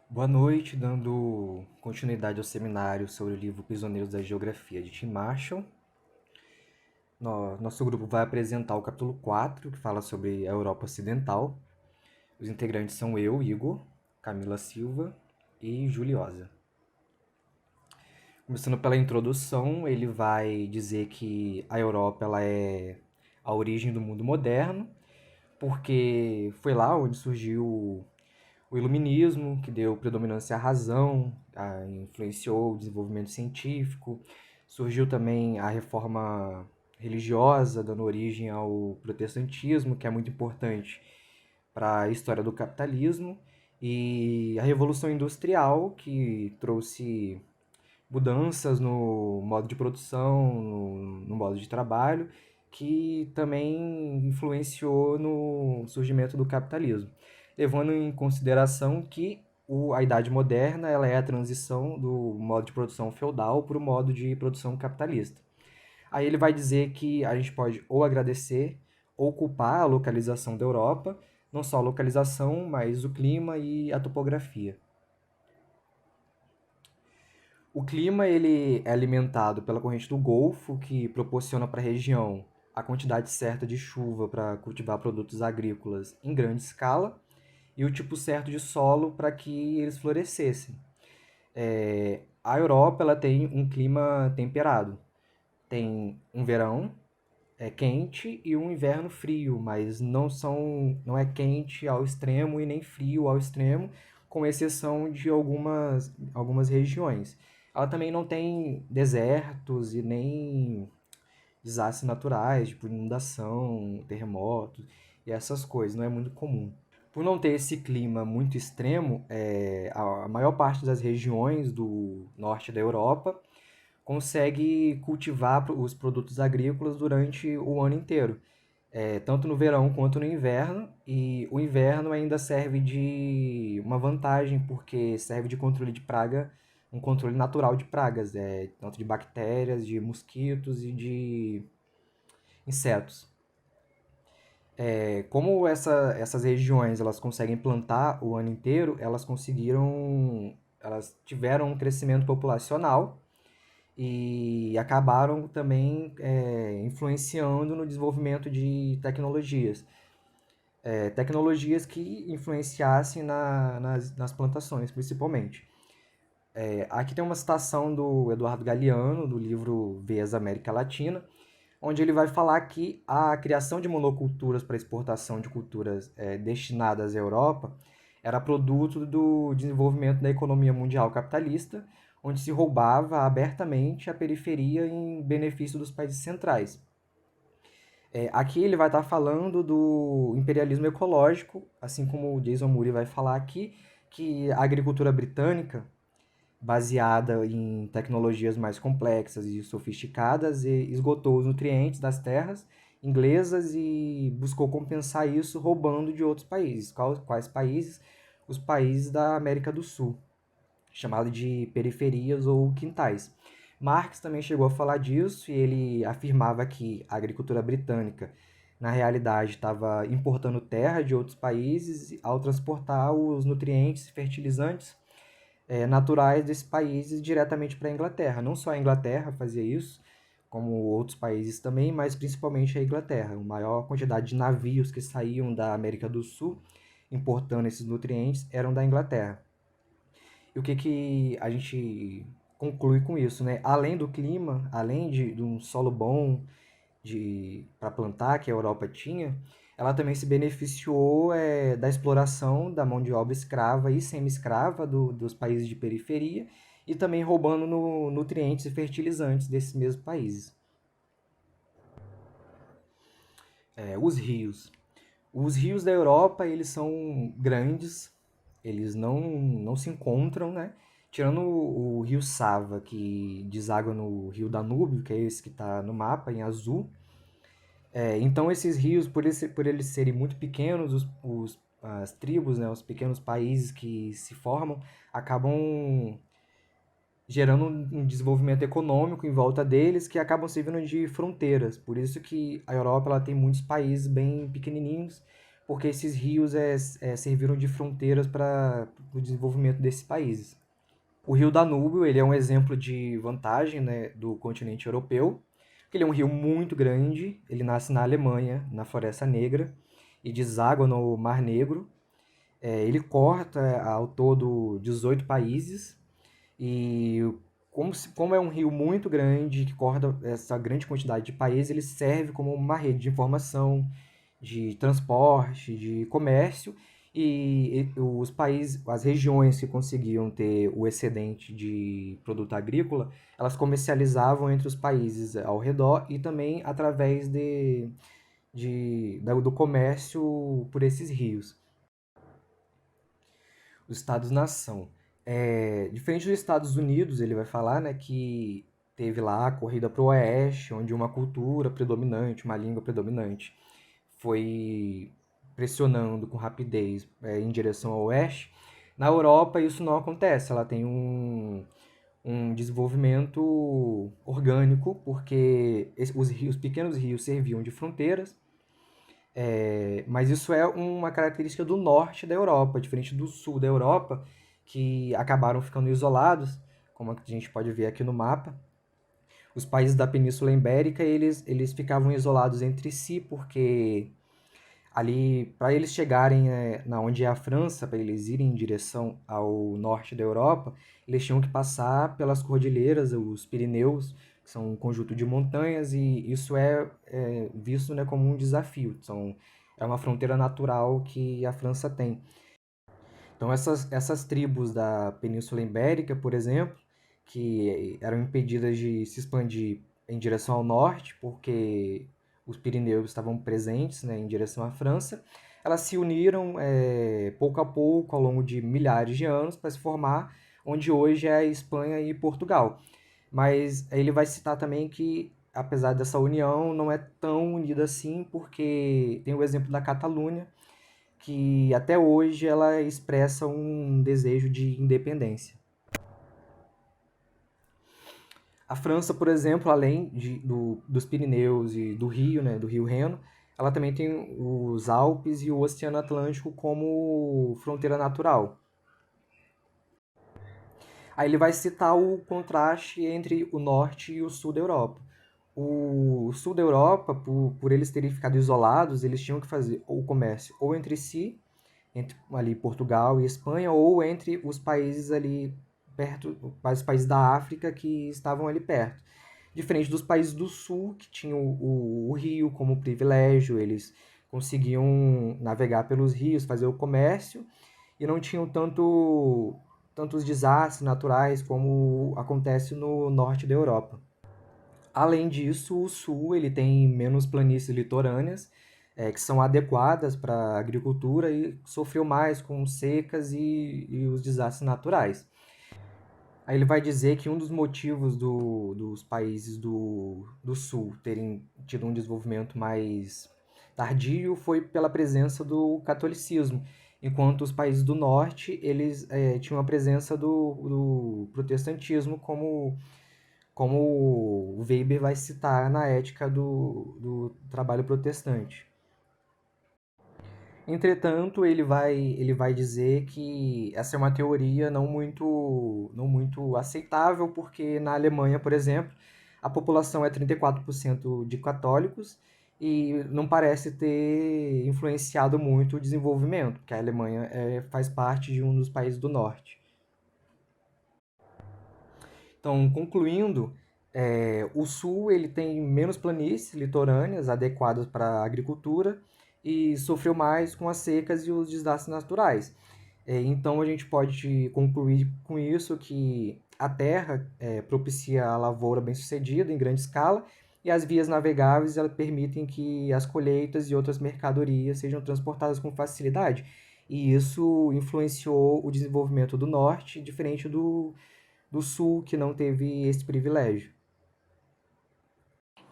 Boa noite, dando continuidade ao seminário sobre o livro Prisioneiros da Geografia de Tim Marshall. Nosso grupo vai apresentar o capítulo 4, que fala sobre a Europa Ocidental. Os integrantes são eu, Igor, Camila Silva e Juliosa. Começando pela introdução, ele vai dizer que a Europa ela é a origem do mundo moderno, porque foi lá onde surgiu o iluminismo, que deu predominância à razão, influenciou o desenvolvimento científico. Surgiu também a reforma religiosa, dando origem ao protestantismo, que é muito importante para a história do capitalismo. E a Revolução Industrial, que trouxe mudanças no modo de produção, no modo de trabalho, que também influenciou no surgimento do capitalismo, levando em consideração que a Idade Moderna ela é a transição do modo de produção feudal para o modo de produção capitalista. Aí ele vai dizer que a gente pode ou agradecer ou culpar a localização da Europa, não só a localização, mas o clima e a topografia. O clima ele é alimentado pela corrente do Golfo, que proporciona para a região a quantidade certa de chuva para cultivar produtos agrícolas em grande escala e o tipo certo de solo para que eles florescessem. A Europa ela tem um clima temperado. Tem um verão quente e um inverno frio, mas não é quente ao extremo e nem frio ao extremo, com exceção de algumas regiões. Ela também não tem desertos e nem desastres naturais, tipo inundação, terremotos e essas coisas, não é muito comum. Por não ter esse clima muito extremo, a maior parte das regiões do norte da Europa consegue cultivar os produtos agrícolas durante o ano inteiro, tanto no verão quanto no inverno, e o inverno ainda serve de uma vantagem, porque serve de controle de praga, um controle natural de pragas, tanto de bactérias, de mosquitos e de insetos. Como essas regiões elas conseguem plantar o ano inteiro, elas tiveram um crescimento populacional e acabaram também influenciando no desenvolvimento de tecnologias. Tecnologias que influenciassem nas plantações, principalmente. Aqui tem uma citação do Eduardo Galeano, do livro Veias América Latina, onde ele vai falar que a criação de monoculturas para exportação de culturas destinadas à Europa era produto do desenvolvimento da economia mundial capitalista, onde se roubava abertamente a periferia em benefício dos países centrais. Aqui ele vai estar falando do imperialismo ecológico, assim como o Jason Moore vai falar aqui, que a agricultura britânica, baseada em tecnologias mais complexas e sofisticadas, e esgotou os nutrientes das terras inglesas e buscou compensar isso roubando de outros países. Quais países? Os países da América do Sul, chamado de periferias ou quintais. Marx também chegou a falar disso e ele afirmava que a agricultura britânica, na realidade, estava importando terra de outros países ao transportar os nutrientes e fertilizantes naturais desses países diretamente para a Inglaterra. Não só a Inglaterra fazia isso, como outros países também, mas principalmente a Inglaterra. A maior quantidade de navios que saíam da América do Sul importando esses nutrientes eram da Inglaterra. E o que a gente conclui com isso, né? Além do clima, além de um solo bom para plantar que a Europa tinha, ela também se beneficiou da exploração da mão de obra escrava e semi-escrava dos países de periferia e também roubando nutrientes e fertilizantes desses mesmos países. Os rios. Os rios da Europa, eles são grandes, eles não se encontram, né? Tirando o rio Sava, que deságua no rio Danúbio, que é esse que está no mapa, em azul. Então, esses rios, por eles serem muito pequenos, as tribos, né, os pequenos países que se formam, acabam gerando um desenvolvimento econômico em volta deles que acabam servindo de fronteiras. Por isso que a Europa ela tem muitos países bem pequenininhos, porque esses rios serviram de fronteiras para o desenvolvimento desses países. O rio Danúbio, ele é um exemplo de vantagem, né, do continente europeu, porque ele é um rio muito grande, ele nasce na Alemanha, na Floresta Negra, e deságua no Mar Negro. Ele corta ao todo 18 países, e como é um rio muito grande, que corta essa grande quantidade de países, ele serve como uma rede de informação, de transporte, de comércio, e os países, as regiões que conseguiam ter o excedente de produto agrícola, elas comercializavam entre os países ao redor e também através do comércio por esses rios. Os Estados-nação. Diferente dos Estados Unidos, ele vai falar, né, que teve lá a corrida para o oeste, onde uma cultura predominante, uma língua predominante, foi pressionando com rapidez em direção ao oeste. Na Europa, isso não acontece, ela tem um desenvolvimento orgânico, porque os pequenos rios serviam de fronteiras, mas isso é uma característica do norte da Europa, diferente do sul da Europa, que acabaram ficando isolados, como a gente pode ver aqui no mapa. Os países da Península Ibérica, eles ficavam isolados entre si, porque ali, para eles chegarem na onde é a França, para eles irem em direção ao norte da Europa, eles tinham que passar pelas cordilheiras, os Pirineus, que são um conjunto de montanhas, e isso é visto, né, como um desafio. É uma fronteira natural que a França tem. Então, essas tribos da Península Ibérica, por exemplo, que eram impedidas de se expandir em direção ao norte, porque os Pirineus estavam presentes, né, em direção à França, elas se uniram pouco a pouco, ao longo de milhares de anos, para se formar onde hoje é a Espanha e Portugal. Mas ele vai citar também que, apesar dessa união, não é tão unida assim, porque tem o exemplo da Catalunha, que até hoje ela expressa um desejo de independência. A França, por exemplo, além dos Pirineus e do Rio, né, do Rio Reno, ela também tem os Alpes e o Oceano Atlântico como fronteira natural. Aí ele vai citar o contraste entre o norte e o sul da Europa. O sul da Europa, por eles terem ficado isolados, eles tinham que fazer o comércio ou entre si, entre ali Portugal e Espanha, ou entre os países ali perto, os países da África que estavam ali perto. Diferente dos países do sul, que tinham o rio como privilégio, eles conseguiam navegar pelos rios, fazer o comércio, e não tinham tantos desastres naturais como acontece no norte da Europa. Além disso, o sul ele tem menos planícies litorâneas, que são adequadas para a agricultura e sofreu mais com secas e os desastres naturais. Aí ele vai dizer que um dos motivos dos países do sul terem tido um desenvolvimento mais tardio foi pela presença do catolicismo, enquanto os países do norte eles tinham a presença do protestantismo, como o Weber vai citar na Ética do Trabalho Protestante. Entretanto, ele vai dizer que essa é uma teoria não muito aceitável, porque na Alemanha, por exemplo, a população é 34% de católicos e não parece ter influenciado muito o desenvolvimento, porque a Alemanha faz parte de um dos países do norte. Então, concluindo, o sul ele tem menos planícies litorâneas adequadas para a agricultura e sofreu mais com as secas e os desastres naturais. Então, a gente pode concluir com isso que a terra propicia a lavoura bem-sucedida em grande escala e as vias navegáveis elas permitem que as colheitas e outras mercadorias sejam transportadas com facilidade. E isso influenciou o desenvolvimento do norte, diferente do sul, que não teve esse privilégio.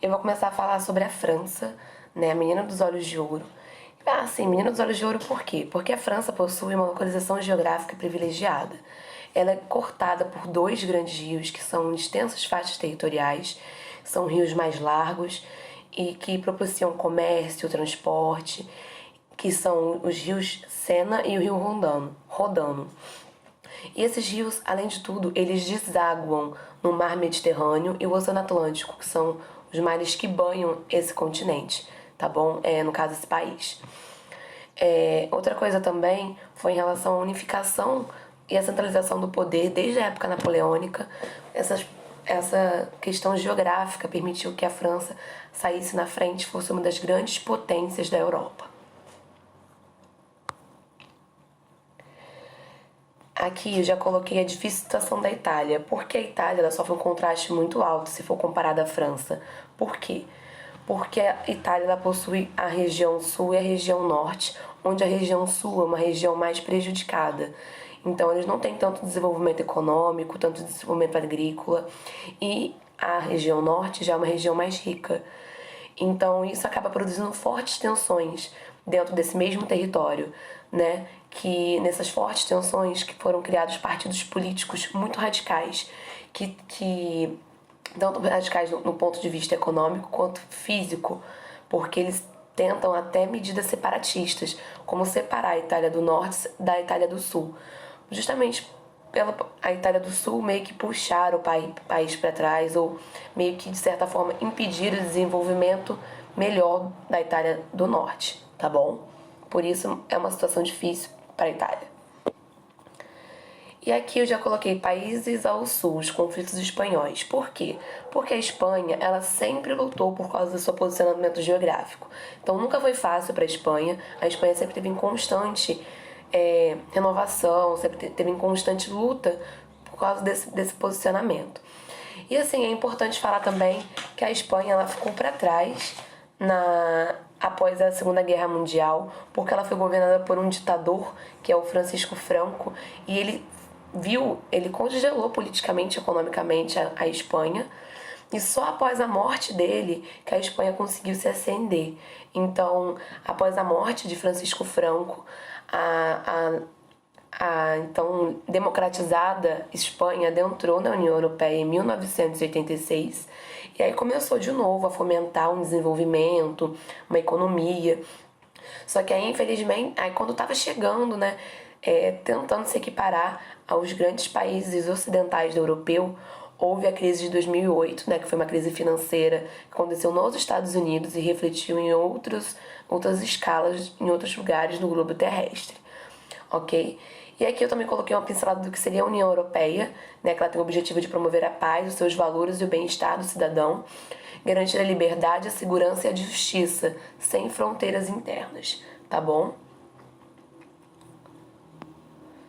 Eu vou começar a falar sobre a França, né, a menina dos olhos de ouro. Sim, menina dos olhos de ouro por quê? Porque a França possui uma localização geográfica privilegiada. Ela é cortada por dois grandes rios, que são extensas faixas territoriais, são rios mais largos e que propiciam comércio, transporte. que são os rios Sena e o rio Rodano. E esses rios, além de tudo, eles desaguam no Mar Mediterrâneo e o Oceano Atlântico, que são os mares que banham esse continente, tá bom? No caso, esse país. Outra coisa também foi em relação à unificação e à centralização do poder desde a época napoleônica. Essa questão geográfica permitiu que a França saísse na frente e fosse uma das grandes potências da Europa. Aqui eu já coloquei a difícil situação da Itália. Porque a Itália ela sofre um contraste muito alto se for comparada à França. Por quê? Porque a Itália ela possui a região sul e a região norte, onde a região sul é uma região mais prejudicada. Então eles não têm tanto desenvolvimento econômico, tanto desenvolvimento agrícola, e a região norte já é uma região mais rica. Então isso acaba produzindo fortes tensões dentro desse mesmo território, né? Que nessas fortes tensões que foram criados partidos políticos muito radicais, que tanto radicais no ponto de vista econômico quanto físico, porque eles tentam até medidas separatistas, como separar a Itália do Norte da Itália do Sul, justamente pela a Itália do Sul meio que puxar o país para trás, ou meio que de certa forma impedir o desenvolvimento melhor da Itália do Norte, tá bom? Por isso é uma situação difícil para a Itália. E aqui eu já coloquei países ao sul, os conflitos espanhóis. Por quê? Porque a Espanha, ela sempre lutou por causa do seu posicionamento geográfico. Então nunca foi fácil para a Espanha. A Espanha sempre teve em constante renovação, sempre teve em constante luta por causa desse posicionamento. E assim, é importante falar também que a Espanha ela ficou para trás após a Segunda Guerra Mundial, porque ela foi governada por um ditador, que é o Francisco Franco, e ele congelou politicamente e economicamente a Espanha, e só após a morte dele que a Espanha conseguiu se ascender. Então, após a morte de Francisco Franco, a então democratizada Espanha adentrou na União Europeia em 1986, e aí começou de novo a fomentar um desenvolvimento, uma economia. Só que aí, infelizmente, quando estava chegando, né, tentando se equiparar aos grandes países ocidentais do europeu, houve a crise de 2008, né, que foi uma crise financeira que aconteceu nos Estados Unidos e refletiu em outras escalas, em outros lugares no globo terrestre, ok? E aqui eu também coloquei uma pincelada do que seria a União Europeia, né, que ela tem o objetivo de promover a paz, os seus valores e o bem-estar do cidadão, garantir a liberdade, a segurança e a justiça, sem fronteiras internas, tá bom?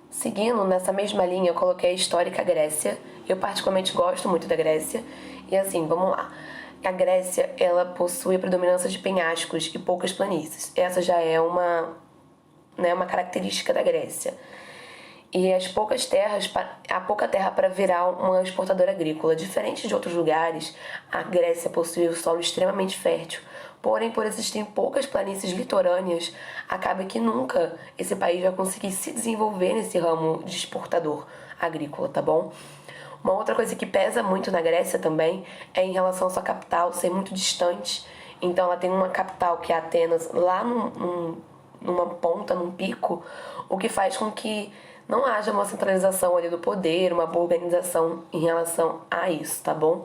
Seguindo nessa mesma linha, eu coloquei a histórica Grécia. Eu particularmente gosto muito da Grécia. E assim, vamos lá. A Grécia, ela possui a predominância de penhascos e poucas planícies. Essa já é uma característica da Grécia. E há pouca terra para virar uma exportadora agrícola. Diferente de outros lugares, a Grécia possui o solo extremamente fértil. Porém, por existirem poucas planícies litorâneas, acaba que nunca esse país vai conseguir se desenvolver nesse ramo de exportador agrícola, tá bom? Uma outra coisa que pesa muito na Grécia também é em relação à sua capital ser muito distante. Então ela tem uma capital que é Atenas lá numa ponta, num pico, o que faz com que não haja uma centralização ali do poder, uma boa organização em relação a isso, tá bom?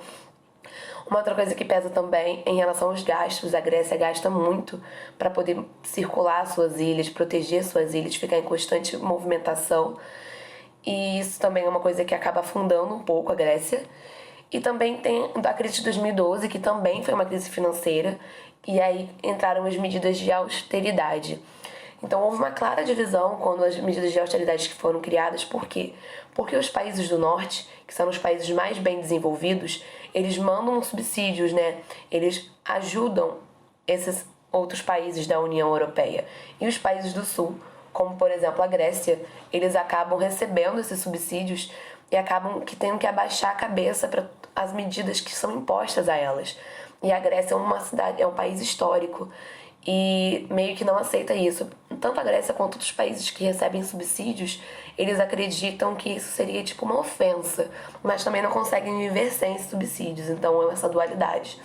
Uma outra coisa que pesa também é em relação aos gastos. A Grécia gasta muito para poder circular suas ilhas, proteger suas ilhas, ficar em constante movimentação. E isso também é uma coisa que acaba afundando um pouco a Grécia. E também tem a crise de 2012, que também foi uma crise financeira, e aí entraram as medidas de austeridade. Então houve uma clara divisão quando as medidas de austeridade que foram criadas. Por quê? Porque os países do norte, que são os países mais bem desenvolvidos, eles mandam subsídios, né? Eles ajudam esses outros países da União Europeia. E os países do sul, como por exemplo a Grécia, eles acabam recebendo esses subsídios e acabam que tendo que abaixar a cabeça para as medidas que são impostas a elas. E a Grécia é um país histórico e meio que não aceita isso. Tanto a Grécia quanto outros países que recebem subsídios, eles acreditam que isso seria tipo uma ofensa, mas também não conseguem viver sem esses subsídios. Então é essa dualidade.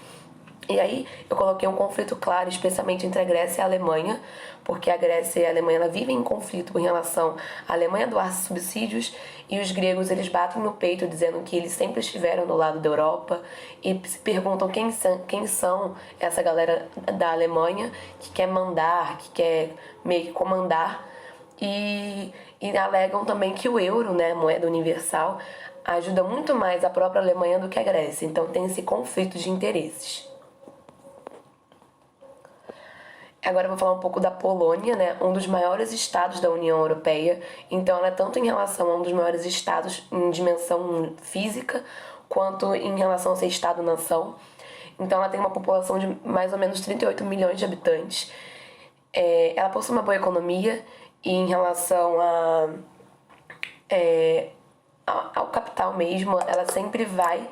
E aí eu coloquei um conflito claro, especialmente entre a Grécia e a Alemanha, porque a Grécia e a Alemanha ela vivem em conflito em relação à Alemanha doar subsídios e os gregos eles batem no peito dizendo que eles sempre estiveram do lado da Europa e se perguntam quem são essa galera da Alemanha que quer mandar, que quer meio que comandar e alegam também que o euro, né, moeda universal, ajuda muito mais a própria Alemanha do que a Grécia. Então tem esse conflito de interesses. Agora eu vou falar um pouco da Polônia, né? Um dos maiores estados da União Europeia. Então ela é tanto em relação a um dos maiores estados em dimensão física, quanto em relação a ser estado-nação. Então ela tem uma população de mais ou menos 38 milhões de habitantes. Ela possui uma boa economia e em relação ao capital mesmo, ela sempre vai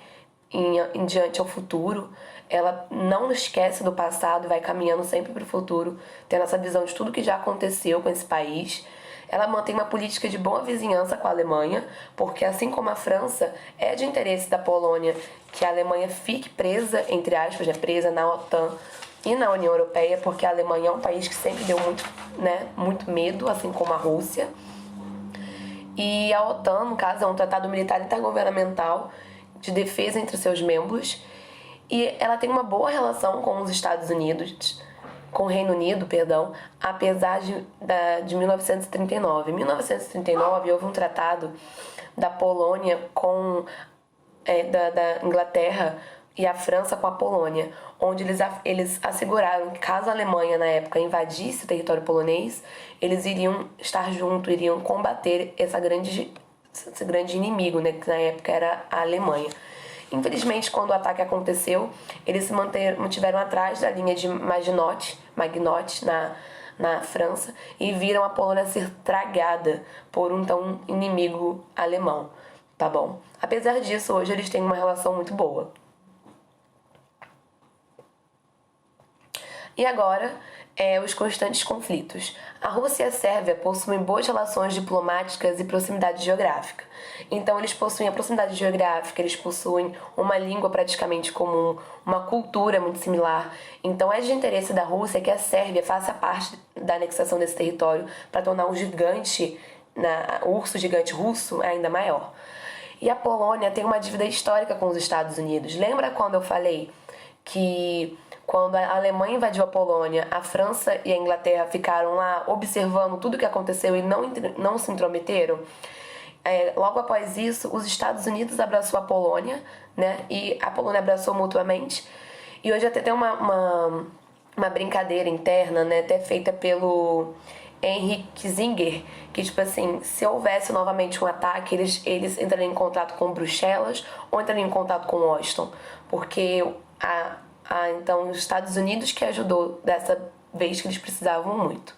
em diante ao futuro. Ela não esquece do passado e vai caminhando sempre para o futuro, tendo essa visão de tudo que já aconteceu com esse país. Ela mantém uma política de boa vizinhança com a Alemanha, porque assim como a França, é de interesse da Polônia que a Alemanha fique presa, entre aspas, presa na OTAN e na União Europeia, porque a Alemanha é um país que sempre deu muito medo, assim como a Rússia. E a OTAN, no caso, é um tratado militar intergovernamental de defesa entre seus membros. E ela tem uma boa relação com os Estados Unidos, com o Reino Unido, perdão, apesar de 1939. Em 1939 houve um tratado da Polônia com da Inglaterra e a França com a Polônia, onde eles asseguraram que caso a Alemanha na época invadisse o território polonês, eles iriam estar juntos, iriam combater esse grande inimigo, né, que na época era a Alemanha. Infelizmente, quando o ataque aconteceu, eles se mantiveram atrás da linha de Maginot na França e viram a Polônia ser tragada por um tão inimigo alemão, tá bom? Apesar disso, hoje eles têm uma relação muito boa. E agora, os constantes conflitos. A Rússia e a Sérvia possuem boas relações diplomáticas e proximidade geográfica. Então, eles possuem a proximidade geográfica, eles possuem uma língua praticamente comum, uma cultura muito similar. Então, é de interesse da Rússia que a Sérvia faça parte da anexação desse território para tornar o urso gigante russo ainda maior. E a Polônia tem uma dívida histórica com os Estados Unidos. Lembra quando eu falei que quando a Alemanha invadiu a Polônia, a França e a Inglaterra ficaram lá observando tudo o que aconteceu e não se intrometeram? Logo após isso, os Estados Unidos abraçou a Polônia, né? E a Polônia abraçou mutuamente. E hoje até tem uma brincadeira interna, né? Até feita pelo Henry Kissinger, que tipo assim, se houvesse novamente um ataque, eles entrariam em contato com Bruxelas ou entrariam em contato com Washington, porque então os Estados Unidos que ajudou dessa vez que eles precisavam muito.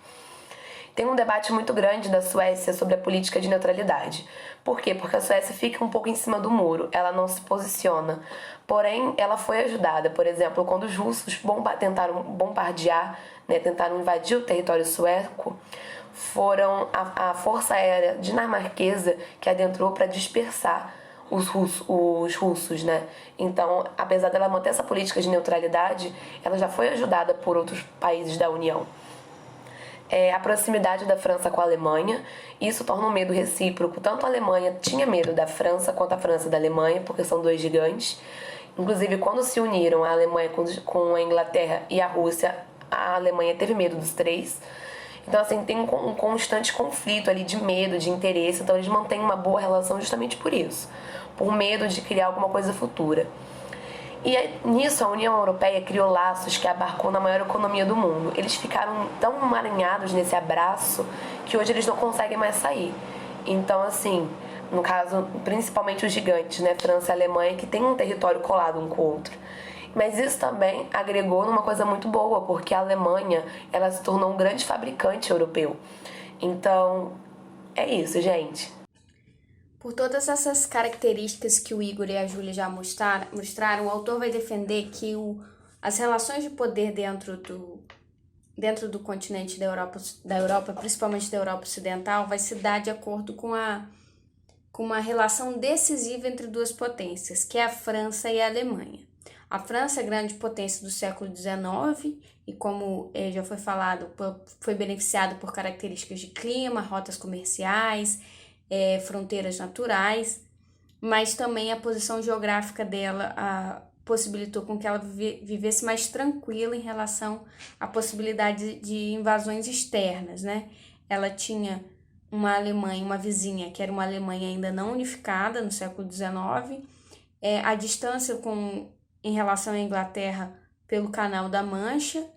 Tem um debate muito grande da Suécia sobre a política de neutralidade. Por quê? Porque a Suécia fica um pouco em cima do muro, ela não se posiciona. Porém, ela foi ajudada. Por exemplo, quando os russos tentaram bombardear, né, tentaram invadir o território sueco, foram a Força Aérea dinamarquesa que adentrou para dispersar os russos, né? Então, apesar dela manter essa política de neutralidade, ela já foi ajudada por outros países da União. A proximidade da França com a Alemanha, isso torna um medo recíproco. Tanto a Alemanha tinha medo da França quanto a França da Alemanha, porque são dois gigantes. Inclusive, quando se uniram a Alemanha com a Inglaterra e a Rússia, a Alemanha teve medo dos três. Então, assim, tem um constante conflito ali de medo, de interesse. Então, eles mantêm uma boa relação justamente por isso, por medo de criar alguma coisa futura. E nisso a União Europeia criou laços que abarcou na maior economia do mundo. Eles ficaram tão emaranhados nesse abraço que hoje eles não conseguem mais sair. Então, assim, no caso, principalmente os gigantes, né, França e Alemanha, que tem um território colado um com o outro. Mas isso também agregou numa coisa muito boa, porque a Alemanha, ela se tornou um grande fabricante europeu. Então, é isso, gente. Por todas essas características que o Igor e a Júlia já mostraram, o autor vai defender que as relações de poder dentro do continente da Europa, principalmente da Europa Ocidental, vai se dar de acordo com uma relação decisiva entre duas potências, que é a França e a Alemanha. A França é grande potência do século XIX e, como já foi falado, foi beneficiada por características de clima, rotas comerciais, fronteiras naturais, mas também a posição geográfica dela possibilitou com que ela vivesse mais tranquila em relação à possibilidade de invasões externas, né? Ela tinha uma Alemanha, uma vizinha, que era uma Alemanha ainda não unificada no século XIX, a distância em relação à Inglaterra pelo Canal da Mancha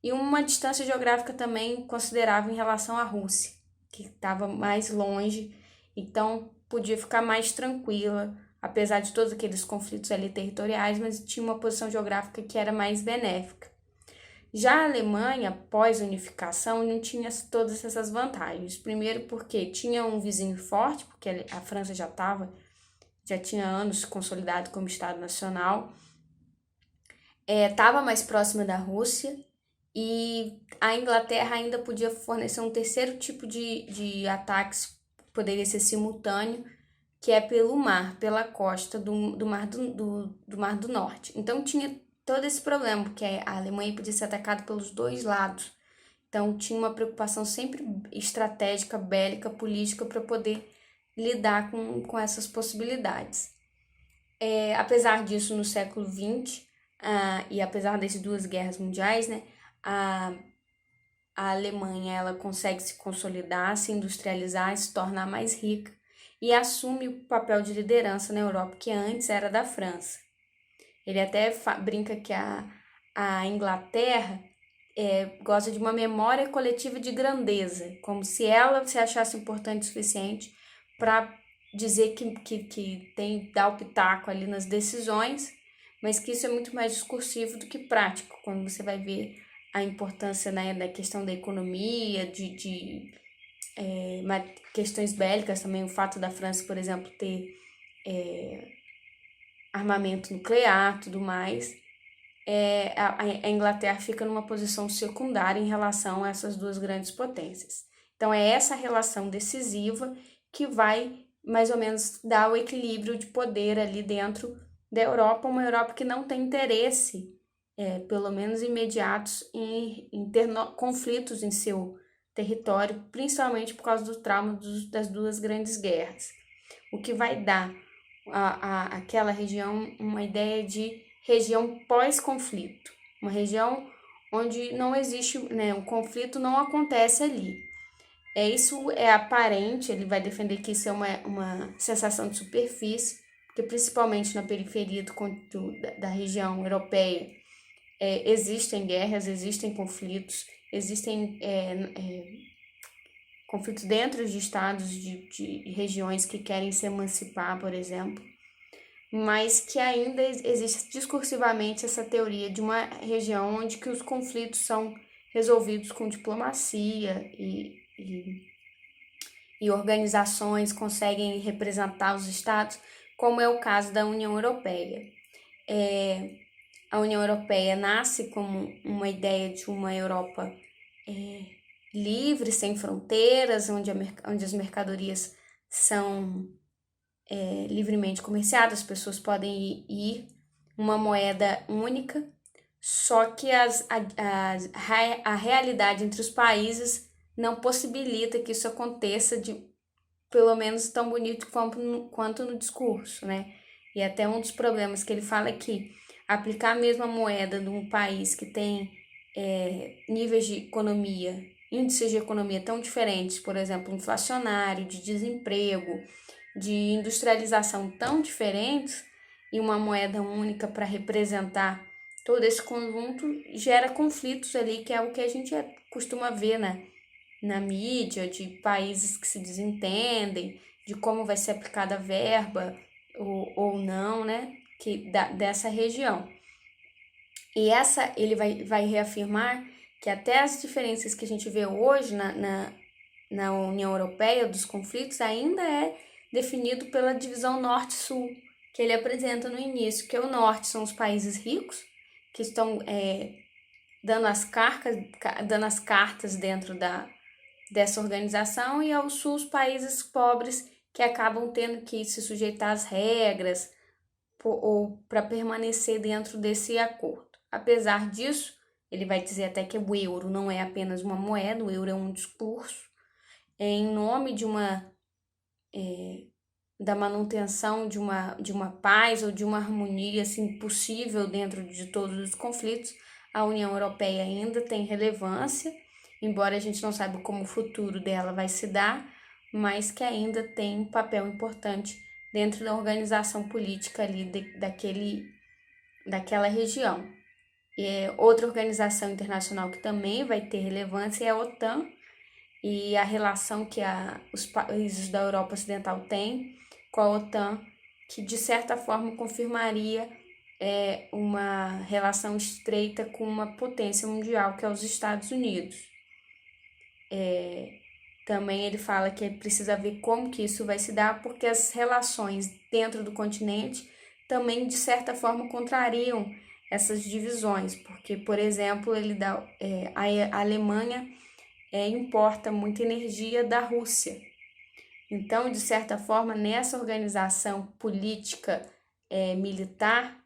e uma distância geográfica também considerável em relação à Rússia, que estava mais longe, então podia ficar mais tranquila, apesar de todos aqueles conflitos ali territoriais, mas tinha uma posição geográfica que era mais benéfica. Já a Alemanha, pós-unificação, não tinha todas essas vantagens. Primeiro porque tinha um vizinho forte, porque a França já tinha anos consolidado como Estado Nacional, estava mais próxima da Rússia, e a Inglaterra ainda podia fornecer um terceiro tipo de ataques, poderia ser simultâneo, que é pelo mar, pela costa do Mar do Mar do Norte. Então tinha todo esse problema, porque a Alemanha podia ser atacada pelos dois lados. Então tinha uma preocupação sempre estratégica, bélica, política, para poder lidar com essas possibilidades. Apesar disso, no século XX, e apesar das duas guerras mundiais, né, a Alemanha ela consegue se consolidar, se industrializar, se tornar mais rica e assume o papel de liderança na Europa, que antes era da França. Ele até brinca que a Inglaterra gosta de uma memória coletiva de grandeza, como se ela se achasse importante o suficiente para dizer que dá o pitaco ali nas decisões, mas que isso é muito mais discursivo do que prático, quando você vai ver a importância, né, da questão da economia, questões bélicas também, o fato da França, por exemplo, ter armamento nuclear, tudo mais. A Inglaterra fica numa posição secundária em relação a essas duas grandes potências. Então, é essa relação decisiva que vai, mais ou menos, dar o equilíbrio de poder ali dentro da Europa, uma Europa que não tem interesse, pelo menos imediatos, em ter conflitos em seu território, principalmente por causa do trauma das duas grandes guerras. O que vai dar àquela região uma ideia de região pós-conflito, uma região onde não existe, né, o conflito não acontece ali. Isso é aparente, ele vai defender que isso é uma sensação de superfície, porque principalmente na periferia da região europeia existem guerras, existem conflitos, existem conflitos dentro de estados, de regiões que querem se emancipar, por exemplo, mas que ainda existe discursivamente essa teoria de uma região onde que os conflitos são resolvidos com diplomacia e organizações conseguem representar os estados, como é o caso da União Europeia. A União Europeia nasce como uma ideia de uma Europa livre, sem fronteiras, onde as mercadorias são livremente comerciadas, as pessoas podem ir, uma moeda única, só que a realidade entre os países não possibilita que isso aconteça pelo menos tão bonito quanto no discurso, né? E até um dos problemas que ele fala é que aplicar a mesma moeda de um país que tem níveis de economia, índices de economia tão diferentes, por exemplo, inflacionário, de desemprego, de industrialização tão diferentes, e uma moeda única para representar todo esse conjunto gera conflitos ali, que é o que a gente costuma ver na mídia, de países que se desentendem, de como vai ser aplicada a verba ou não, né, dessa região. E ele vai reafirmar que até as diferenças que a gente vê hoje na União Europeia, dos conflitos, ainda é definido pela divisão Norte-Sul, que ele apresenta no início, que o Norte são os países ricos, que estão dando as cartas dentro dessa organização, e ao Sul os países pobres, que acabam tendo que se sujeitar às regras, ou para permanecer dentro desse acordo. Apesar disso, ele vai dizer até que o euro não é apenas uma moeda, o euro é um discurso em nome de da manutenção de uma paz ou de uma harmonia assim, possível dentro de todos os conflitos. A União Europeia ainda tem relevância, embora a gente não saiba como o futuro dela vai se dar, mas que ainda tem um papel importante dentro da organização política ali daquela região. Outra organização internacional que também vai ter relevância é a OTAN, e a relação que os países da Europa Ocidental têm com a OTAN, que de certa forma confirmaria uma relação estreita com uma potência mundial, que é os Estados Unidos. Também ele fala que precisa ver como que isso vai se dar, porque as relações dentro do continente também, de certa forma, contrariam essas divisões, porque, por exemplo, a Alemanha importa muita energia da Rússia. Então, de certa forma, nessa organização política militar,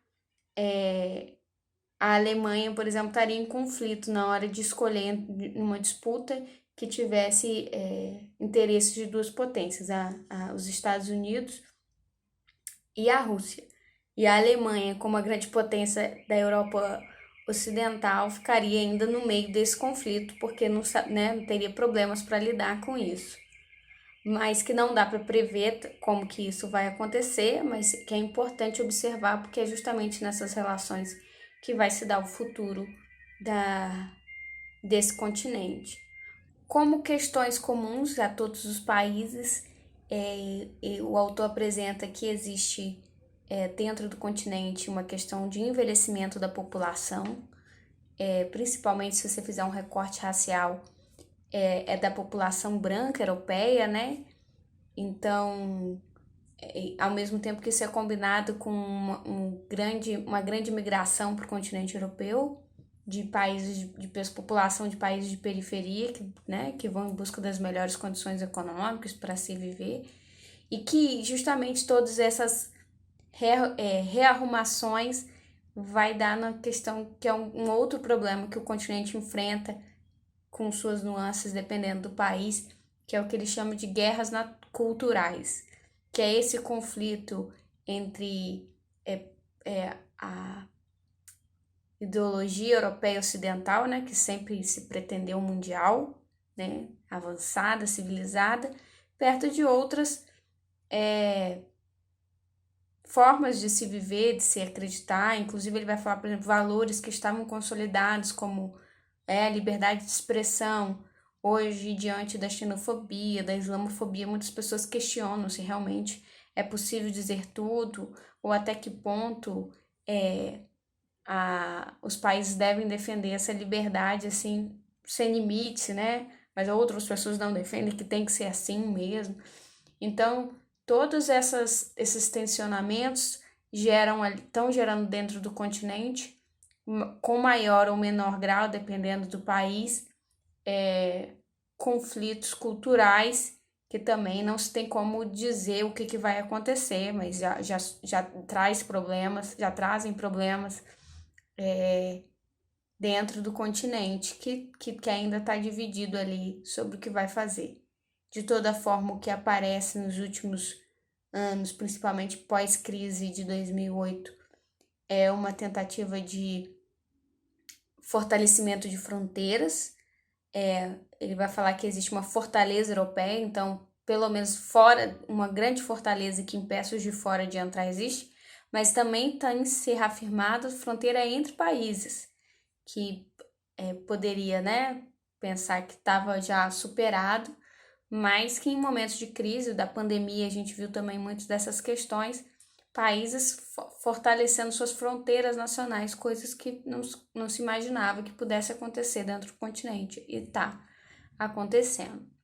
a Alemanha, por exemplo, estaria em conflito na hora de escolher numa disputa que tivesse interesses de duas potências, os Estados Unidos e a Rússia. E a Alemanha, como a grande potência da Europa Ocidental, ficaria ainda no meio desse conflito, porque não teria problemas para lidar com isso. Mas que não dá para prever como que isso vai acontecer, mas que é importante observar, porque é justamente nessas relações que vai se dar o futuro desse continente. Como questões comuns a todos os países, o autor apresenta que existe dentro do continente uma questão de envelhecimento da população, principalmente se você fizer um recorte racial, da população branca europeia, né? Então, ao mesmo tempo que isso é combinado com uma grande migração para o continente europeu, de países, de população de países de periferia, que vão em busca das melhores condições econômicas para se viver, e que justamente todas essas rearrumações vai dar na questão que é um outro problema que o continente enfrenta, com suas nuances dependendo do país, que é o que ele chama de guerras culturais, que é esse conflito entre a ideologia europeia ocidental, né, que sempre se pretendeu mundial, né, avançada, civilizada, perto de outras formas de se viver, de se acreditar. Inclusive ele vai falar, por exemplo, valores que estavam consolidados, como a liberdade de expressão. Hoje, diante da xenofobia, da islamofobia, muitas pessoas questionam se realmente é possível dizer tudo, ou até que ponto os países devem defender essa liberdade, assim, sem limite, né? Mas outras pessoas não defendem, que tem que ser assim mesmo. Então, todos esses tensionamentos estão gerando dentro do continente, com maior ou menor grau, dependendo do país, conflitos culturais, que também não se tem como dizer o que vai acontecer, mas já trazem problemas dentro do continente, que ainda está dividido ali sobre o que vai fazer. De toda forma, o que aparece nos últimos anos, principalmente pós-crise de 2008, é uma tentativa de fortalecimento de fronteiras. Ele vai falar que existe uma fortaleza europeia, então, pelo menos fora, uma grande fortaleza que impeça os de fora de entrar existe, mas também tem que ser reafirmada a fronteira entre países, que poderia, né, pensar que estava já superado, mas que em momentos de crise, da pandemia, a gente viu também muitas dessas questões, países fortalecendo suas fronteiras nacionais, coisas que não se imaginava que pudesse acontecer dentro do continente, e está acontecendo.